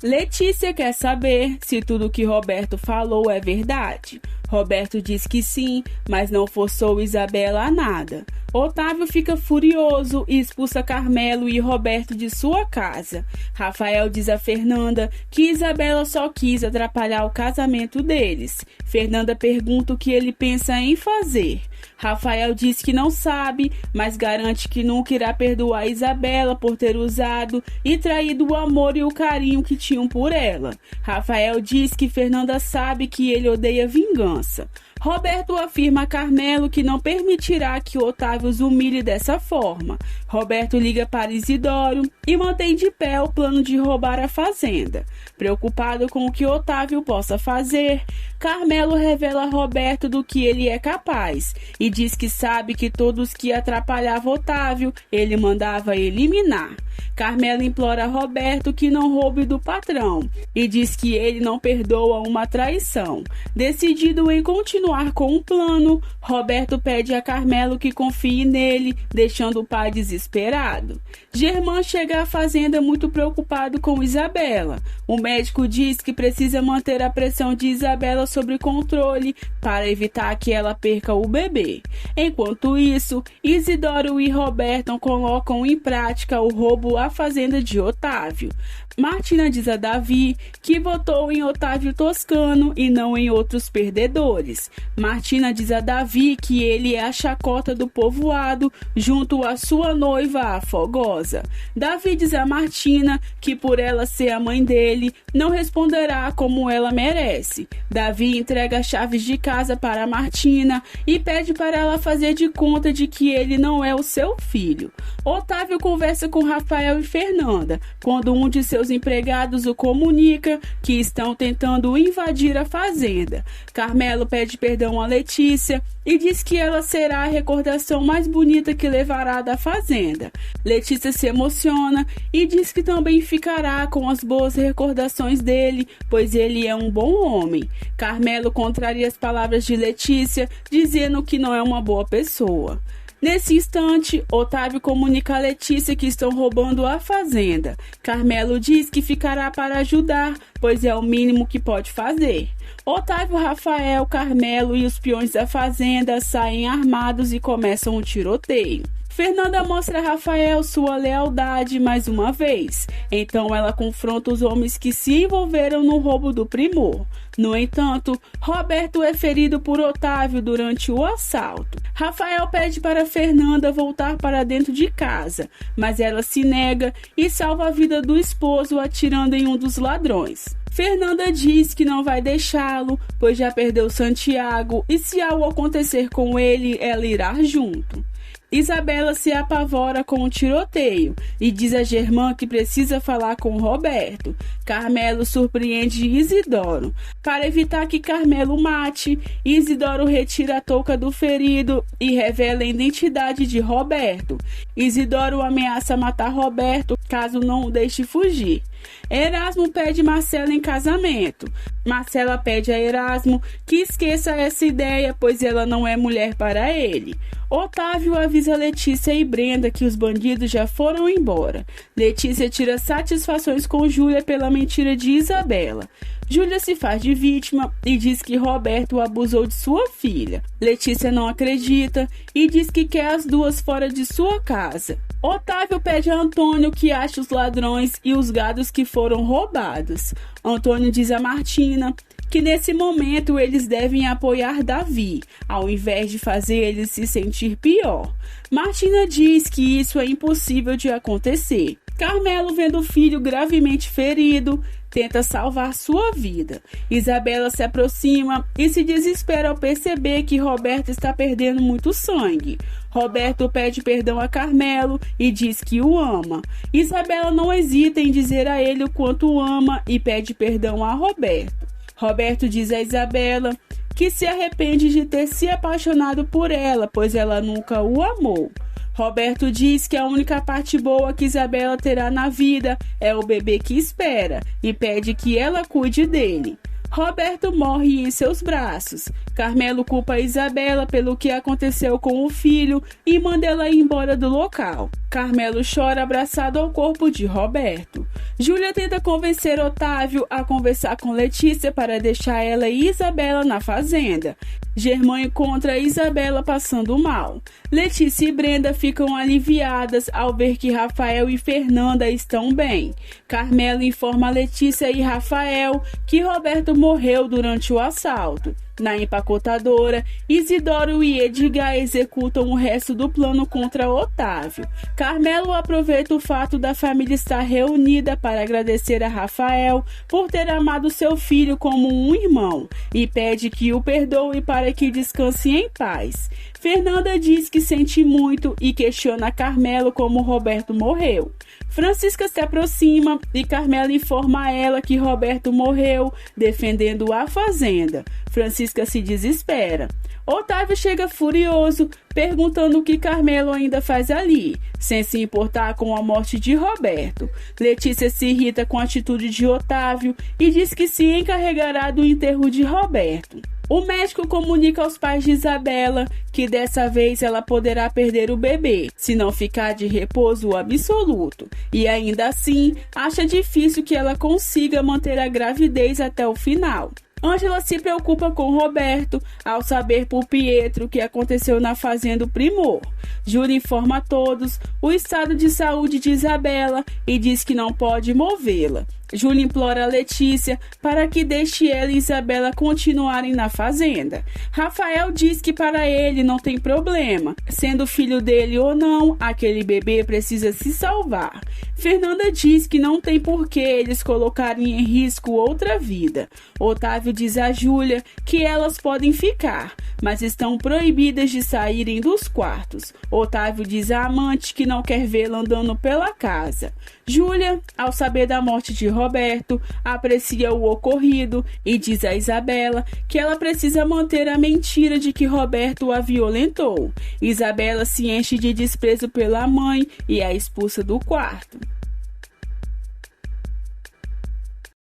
Letícia quer saber se tudo que Roberto falou é verdade. Roberto diz que sim, mas não forçou Isabela a nada. Otávio fica furioso e expulsa Carmelo e Roberto de sua casa. Rafael diz a Fernanda que Isabela só quis atrapalhar o casamento deles. Fernanda pergunta o que ele pensa em fazer. Rafael diz que não sabe, mas garante que nunca irá perdoar Isabela por ter usado e traído o amor e o carinho que tinham por ela. Rafael diz que Fernanda sabe que ele odeia vingança. Roberto afirma a Carmelo que não permitirá que Otávio os humilhe dessa forma. Roberto liga para Isidoro e mantém de pé o plano de roubar a fazenda. Preocupado com o que Otávio possa fazer, Carmelo revela a Roberto do que ele é capaz e diz que sabe que todos que atrapalhavam Otávio, ele mandava eliminar. Carmelo implora a Roberto que não roube do patrão e diz que ele não perdoa uma traição. Decidido em continuar com o plano, Roberto pede a Carmelo que confie nele, deixando o pai desesperado. Germán chega à fazenda muito preocupado com Isabela. O médico diz que precisa manter a pressão de Isabela sob controle para evitar que ela perca o bebê. Enquanto isso, Isidoro e Roberto colocam em prática o roubo à fazenda de Otávio. Martina diz a Davi que votou em Otávio Toscano e não em outros perdedores. Martina diz a Davi que ele é a chacota do povoado junto à sua noiva, a Fogosa. Davi diz a Martina que por ela ser a mãe dele, não responderá como ela merece. Davi entrega as chaves de casa para Martina e pede para ela fazer de conta de que ele não é o seu filho. Otávio conversa com Rafael e Fernanda, quando um de seus empregados o comunica que estão tentando invadir a fazenda. Carmelo pede perdão a Letícia e diz que ela será a recordação mais bonita que levará da fazenda. Letícia se emociona e diz que também ficará com as boas recordações dele, pois ele é um bom homem. Carmelo contraria as palavras de Letícia, dizendo que não é uma boa pessoa. Nesse instante, Otávio comunica a Letícia que estão roubando a fazenda. Carmelo diz que ficará para ajudar, pois é o mínimo que pode fazer. Otávio, Rafael, Carmelo e os peões da fazenda saem armados e começam um tiroteio. Fernanda mostra a Rafael sua lealdade mais uma vez. Então ela confronta os homens que se envolveram no roubo do primor. No entanto, Roberto é ferido por Otávio durante o assalto. Rafael pede para Fernanda voltar para dentro de casa, mas ela se nega e salva a vida do esposo atirando em um dos ladrões. Fernanda diz que não vai deixá-lo, pois já perdeu Santiago e se algo acontecer com ele, ela irá junto. Isabela se apavora com o tiroteio e diz a Germán que precisa falar com Roberto. Carmelo surpreende Isidoro. Para evitar que Carmelo mate, Isidoro retira a touca do ferido e revela a identidade de Roberto. Isidoro ameaça matar Roberto caso não o deixe fugir. Erasmo pede Marcela em casamento. Marcela pede a Erasmo que esqueça essa ideia, pois ela não é mulher para ele. Otávio avisa Letícia e Brenda que os bandidos já foram embora. Letícia tira satisfações com Júlia pela mentira de Isabela. Júlia se faz de vítima e diz que Roberto abusou de sua filha. Letícia não acredita e diz que quer as duas fora de sua casa. Otávio pede a Antônio que ache os ladrões e os gados que foram roubados. Antônio diz a Martina que nesse momento eles devem apoiar Davi, ao invés de fazer ele se sentir pior. Martina diz que isso é impossível de acontecer. Carmelo, vendo o filho gravemente ferido, tenta salvar sua vida. Isabela se aproxima e se desespera ao perceber que Roberto está perdendo muito sangue. Roberto pede perdão a Carmelo e diz que o ama. Isabela não hesita em dizer a ele o quanto o ama e pede perdão a Roberto. Roberto diz a Isabela que se arrepende de ter se apaixonado por ela, pois ela nunca o amou. Roberto diz que a única parte boa que Isabela terá na vida é o bebê que espera e pede que ela cuide dele. Roberto morre em seus braços. Carmelo culpa Isabela pelo que aconteceu com o filho e manda ela ir embora do local. Carmelo chora abraçado ao corpo de Roberto. Júlia tenta convencer Otávio a conversar com Letícia para deixar ela e Isabela na fazenda. Germán encontra Isabela passando mal. Letícia e Brenda ficam aliviadas ao ver que Rafael e Fernanda estão bem. Carmelo informa Letícia e Rafael que Roberto morreu durante o assalto. Na empacotadora, Isidoro e Edgar executam o resto do plano contra Otávio. Carmelo aproveita o fato da família estar reunida para agradecer a Rafael por ter amado seu filho como um irmão e pede que o perdoe para que descanse em paz. Fernanda diz que sente muito e questiona Carmelo como Roberto morreu. Francisca se aproxima e Carmelo informa a ela que Roberto morreu, defendendo a fazenda. Francisca se desespera. Otávio chega furioso, perguntando o que Carmelo ainda faz ali, sem se importar com a morte de Roberto. Letícia se irrita com a atitude de Otávio e diz que se encarregará do enterro de Roberto. O médico comunica aos pais de Isabela que dessa vez ela poderá perder o bebê, se não ficar de repouso absoluto. E ainda assim, acha difícil que ela consiga manter a gravidez até o final. Ângela se preocupa com Roberto ao saber por Pietro o que aconteceu na fazenda Primor. Júlia informa a todos o estado de saúde de Isabela e diz que não pode movê-la. Júlia implora a Letícia para que deixe ela e Isabela continuarem na fazenda. Rafael diz que para ele não tem problema, sendo filho dele ou não, aquele bebê precisa se salvar. Fernanda diz que não tem por que eles colocarem em risco outra vida. Otávio diz a Júlia que elas podem ficar, mas estão proibidas de saírem dos quartos. Otávio diz à amante que não quer vê-la andando pela casa. Júlia, ao saber da morte de Roberto, aprecia o ocorrido e diz a Isabela que ela precisa manter a mentira de que Roberto a violentou. Isabela se enche de desprezo pela mãe e a expulsa do quarto.